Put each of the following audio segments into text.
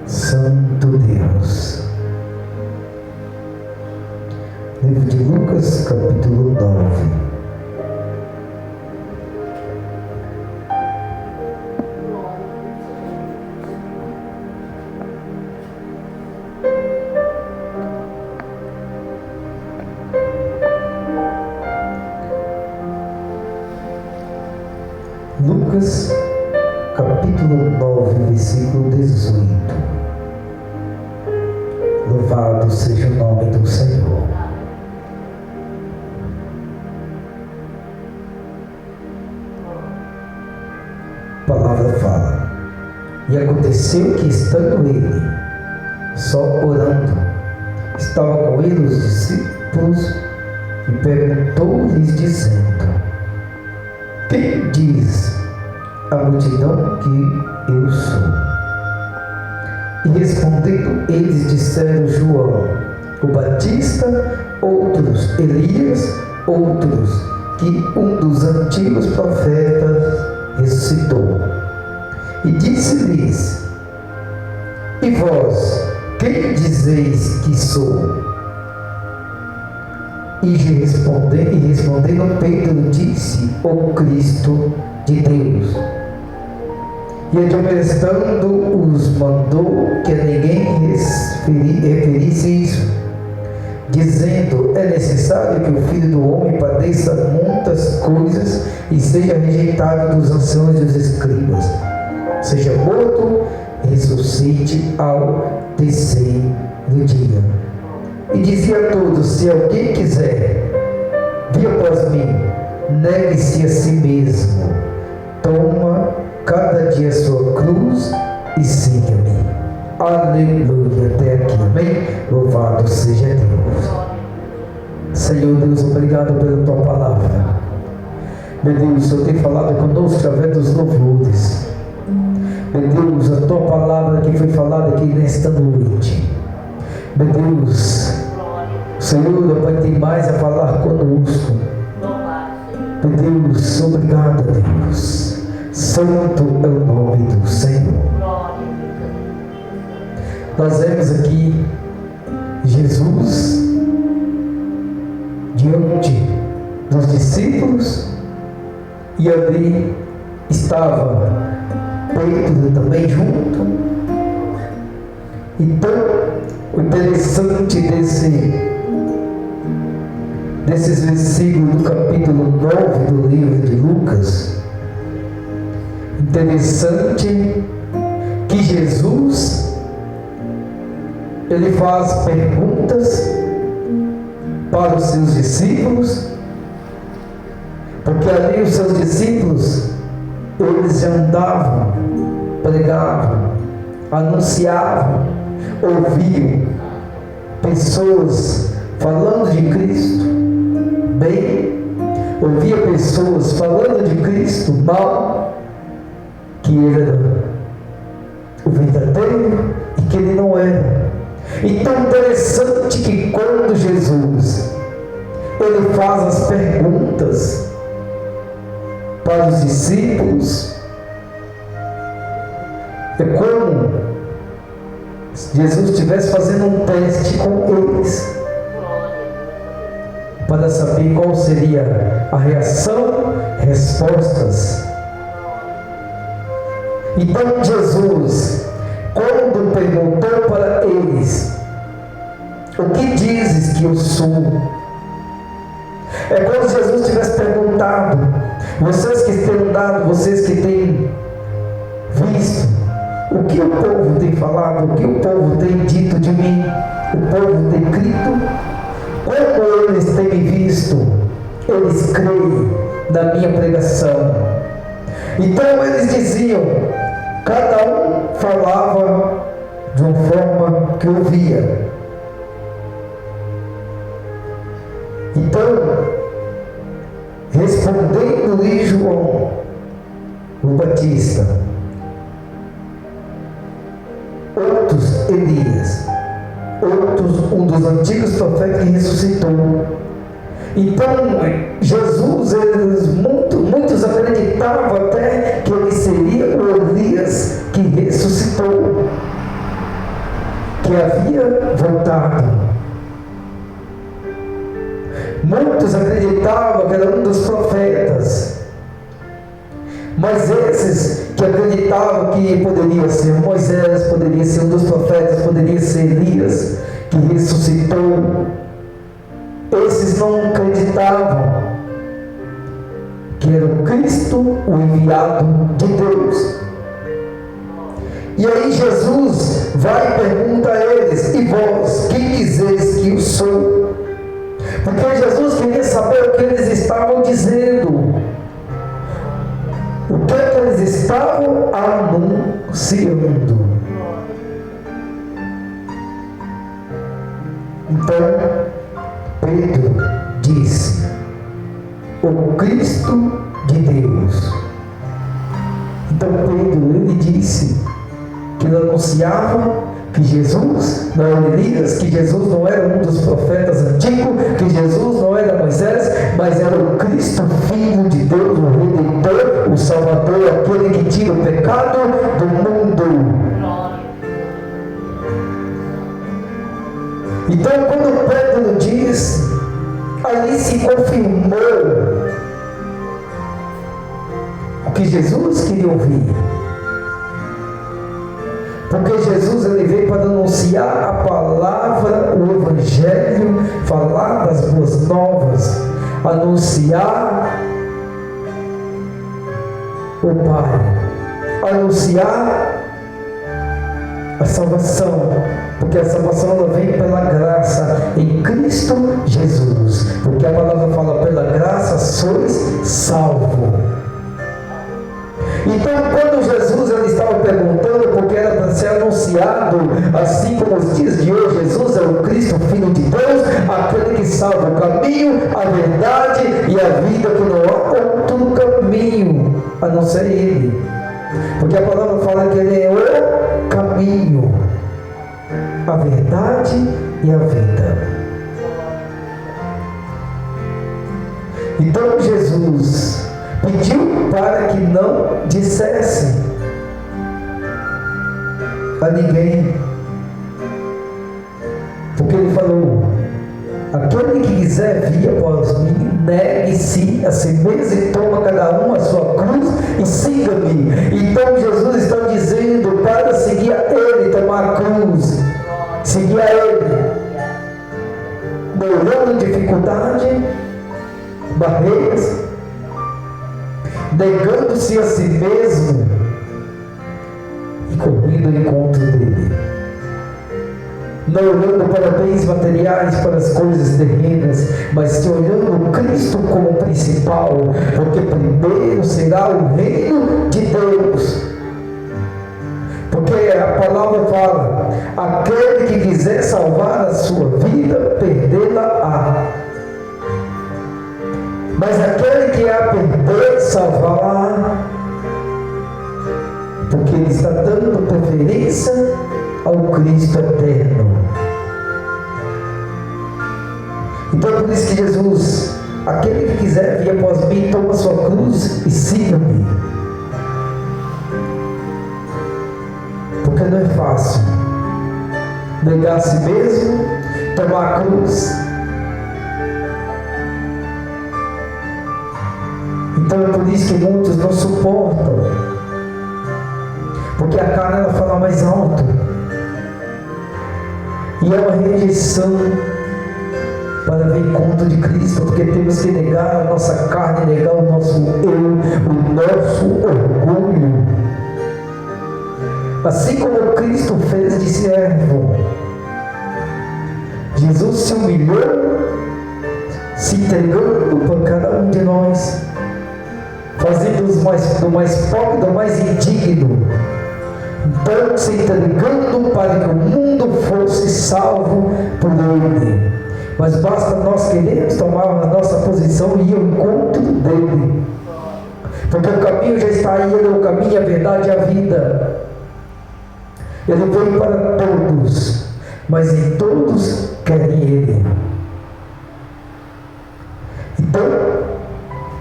Santo Deus. Livro de Lucas, capítulo 9. Lucas, capítulo 9, versículo 18. Louvado seja o nome do Senhor. A palavra fala: e aconteceu que, estando ele só orando, estava com ele os discípulos, e perguntou-lhes, dizendo: quem diz a multidão que eu sou? E respondendo eles, disseram: João o Batista, outros Elias, outros que um dos antigos profetas ressuscitou. E disse-lhes: e vós, quem dizeis que sou? E respondendo Pedro disse: o Cristo de Deus. E admoestando os mandou que a ninguém referisse isso, dizendo: é necessário que o Filho do Homem padeça muitas coisas e seja rejeitado dos anciãos e dos escribas, seja morto e ressuscite ao terceiro dia. E dizia a todos: se alguém quiser vir após mim, negue-se a si mesmo, toma cada dia a sua cruz e siga-me. Aleluia, até aqui, amém? Louvado seja Deus. Senhor Deus, obrigado pela tua palavra. Meu Deus, o Senhor tem falado conosco através dos louvores. Meu Deus, a tua palavra que foi falada aqui nesta noite. Meu Deus, o Senhor Pai tem mais a falar conosco. Meu Deus, obrigado, Deus. Santo é o nome do Senhor. Nós vemos aqui Jesus diante dos discípulos, e ali estava Pedro também junto. Então, o interessante desses versículos do capítulo 9 do livro de Lucas, interessante que Jesus, ele faz perguntas para os seus discípulos, porque ali os seus discípulos, eles já andavam, pregavam, anunciavam, ouviam pessoas falando de Cristo bem, ouvia pessoas falando de Cristo mal, que ele era o verdadeiro e que ele não era. Então interessante que quando Jesus ele faz as perguntas para os discípulos, é como se Jesus estivesse fazendo um teste com eles, para saber qual seria a reação, respostas. Então Jesus, quando perguntou para eles: o que dizes que eu sou? É como se Jesus tivesse perguntado: vocês que têm andado, vocês que têm visto, o que o povo tem falado, o que o povo tem dito de mim, o povo tem crido, como eles têm me visto, eles creem na minha pregação. Então eles diziam, cada um falava de uma forma que ouvia. Então, respondendo-lhe João o Batista, outros Elias, outros um dos antigos profetas que ressuscitou. Então Jesus, muitos acreditavam até que ele seria o Elias que ressuscitou. que havia voltado. Muitos acreditavam que era um dos profetas, mas esses que acreditavam que poderia ser Moisés, poderia ser um dos profetas, poderia ser Elias, que ressuscitou, esses não acreditavam que era o Cristo, o enviado de Deus. E aí Jesus vai e pergunta a eles: e vós, quem dizeis que eu sou? Porque Jesus queria saber o que eles estavam dizendo, o que eles estavam anunciando. Então Pedro disse: o Cristo de Deus. Então Pedro, ele disse que ele anunciava que Jesus não era Elias, que Jesus não era um dos profetas antigos, que Jesus não era Moisés, mas era o Cristo, Filho de Deus, o Redentor, o Salvador, aquele que tira o pecado do mundo. Então, quando Pedro diz, ali se confirmou o que Jesus queria ouvir. Porque Jesus, ele veio para anunciar a palavra, o Evangelho, falar das boas novas, anunciar o Pai, anunciar a salvação, porque a salvação ela vem pela graça em Cristo Jesus, porque a palavra fala: pela graça sois salvos. Então, quando Jesus ele estava perguntando, porque era para ser anunciado, assim como os dias de hoje, Jesus é o Cristo, Filho de Deus, aquele que salva o caminho, a verdade e a vida, que não há outro caminho a não ser Ele. Porque a palavra fala que Ele é o caminho, a verdade e a vida. Então Jesus pediu para que não dissesse a ninguém, porque ele falou: aquele que quiser vir após mim, negue-se a si mesmo e toma cada um a sua cruz e siga-me. Então Jesus está dizendo para seguir a Ele, tomar a cruz, seguir a Ele, morando dificuldade, barreiras, negando-se a si mesmo e correndo ao encontro dele, não olhando para bens materiais, para as coisas terrenas, mas olhando Cristo como principal, porque primeiro será o reino de Deus. Porque a palavra fala: aquele que quiser salvar a sua vida, perdê-la-á. Mas aquele que a perder, salvar-la, porque ele está dando preferência ao Cristo eterno. Então, por isso que Jesus: aquele que quiser vir após mim, toma sua cruz e siga-me. Porque não é fácil negar a si mesmo, tomar a cruz. Então é por isso que muitos não suportam, porque a carne ela fala mais alto, e é uma rejeição para vir encontro de Cristo, porque temos que negar a nossa carne, negar o nosso eu, o nosso orgulho, assim como Cristo fez de servo. Jesus se humilhou, se entregando por cada um de nós, fazendo do mais pobre, do mais indigno, então se entregando para que o mundo fosse salvo por Ele. Mas basta nós queremos tomar a nossa posição e ir ao encontro dele, porque o caminho já está aí. Ele é o caminho, a verdade e a vida. Ele veio para todos, mas nem todos querem Ele. Então,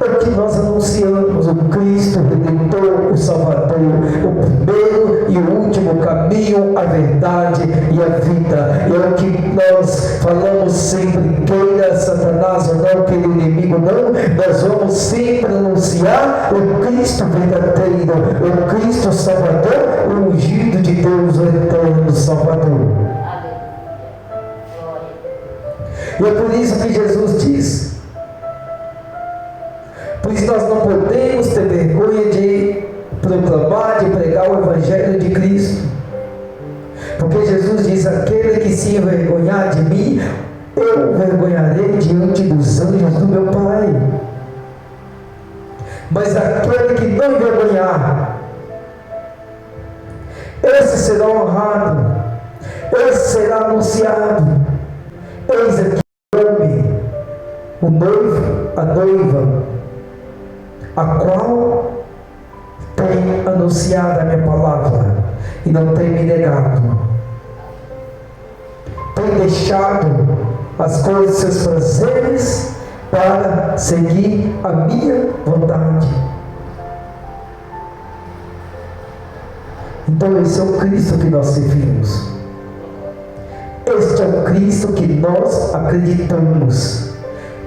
é o que nós anunciamos: o Cristo, o Redentor, o Salvador, o primeiro e o último o caminho, a verdade e a vida. E é o que nós falamos sempre, queira Satanás ou não, queira o inimigo não, nós vamos sempre anunciar o Cristo verdadeiro, o Cristo Salvador, o ungido de Deus, o eterno Salvador. E é por isso que Jesus diz, por isso nós não podemos ter vergonha de proclamar, de pregar o Evangelho de Cristo, porque Jesus diz, aquele que se envergonhar de mim, eu envergonharei diante dos anjos do meu Pai. Mas aquele que não envergonhar, esse será honrado, esse será anunciado. Eis aqui o homem, o noivo, a noiva, a qual tem anunciado a minha palavra e não tem me negado, tem deixado as coisas, seus prazeres, para seguir a minha vontade. Então esse é o Cristo que nós servimos, este é o Cristo que nós acreditamos,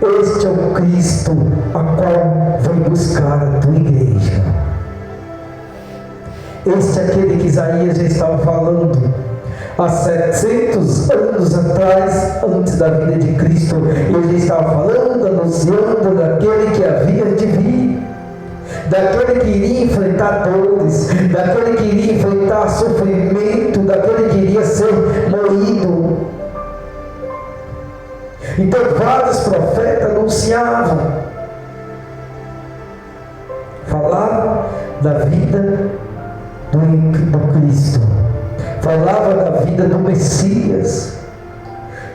este é o Cristo a qual vem buscar a tua igreja. Este é aquele que Isaías já estava falando há 700 anos atrás, antes da vida de Cristo. Ele já estava falando, anunciando daquele que havia de vir, daquele que iria enfrentar dores, daquele que iria enfrentar sofrimento, daquele que iria ser moído. Então vários profetas anunciavam, falavam da vida do Cristo, falava da vida do Messias.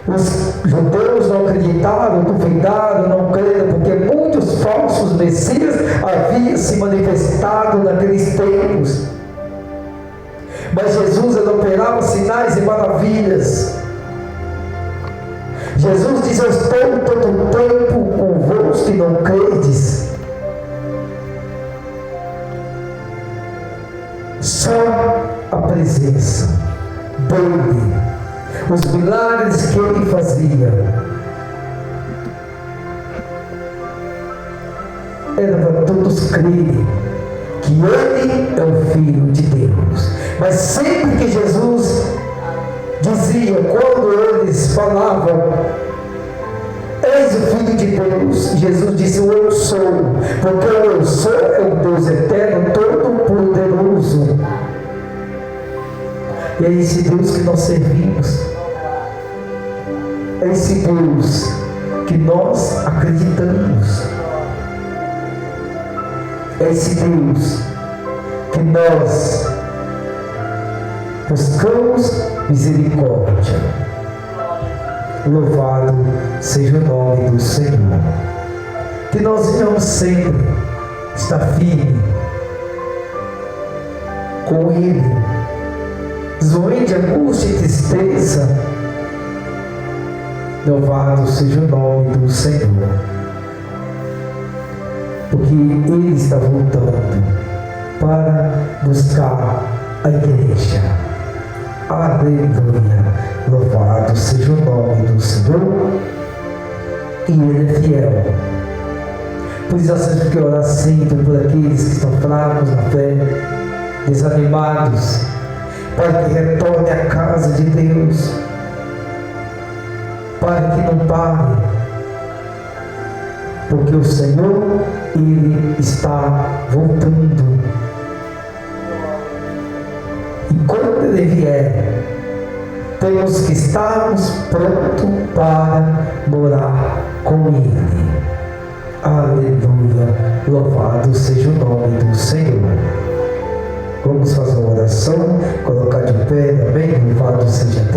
Os judeus não acreditaram, duvidaram, não creram, porque muitos falsos Messias haviam se manifestado naqueles tempos. Mas Jesus ele operava sinais e maravilhas. Jesus diz, eu estou todo o tempo convosco e não credes. Só a presença dele, os milagres que ele fazia, era para todos crerem que ele é o Filho de Deus. Mas sempre que Jesus dizia, quando eles falavam, eis o Filho de Deus, Jesus disse, o eu sou, porque o eu sou é o Deus eterno, todo-poderoso. E é esse Deus que nós servimos, é esse Deus que nós acreditamos, é esse Deus que nós buscamos misericórdia. Louvado seja o nome do Senhor. Que nós venhamos sempre estar firme com Ele, zoe de angústia e tristeza. Louvado seja o nome do Senhor, porque Ele está voltando para buscar a igreja. Aleluia, louvado seja o nome do Senhor, e Ele é fiel. Por isso nós temos que orar sempre por aqueles que estão fracos na fé, desanimados, para que retorne à casa de Deus, para que não pare, porque o Senhor, Ele está voltando. E quando Ele vier, temos que estarmos prontos para morar com Ele. Aleluia, louvado seja o nome do Senhor. Vamos fazer uma oração, colocar de pé, amém? Louvado seja Deus.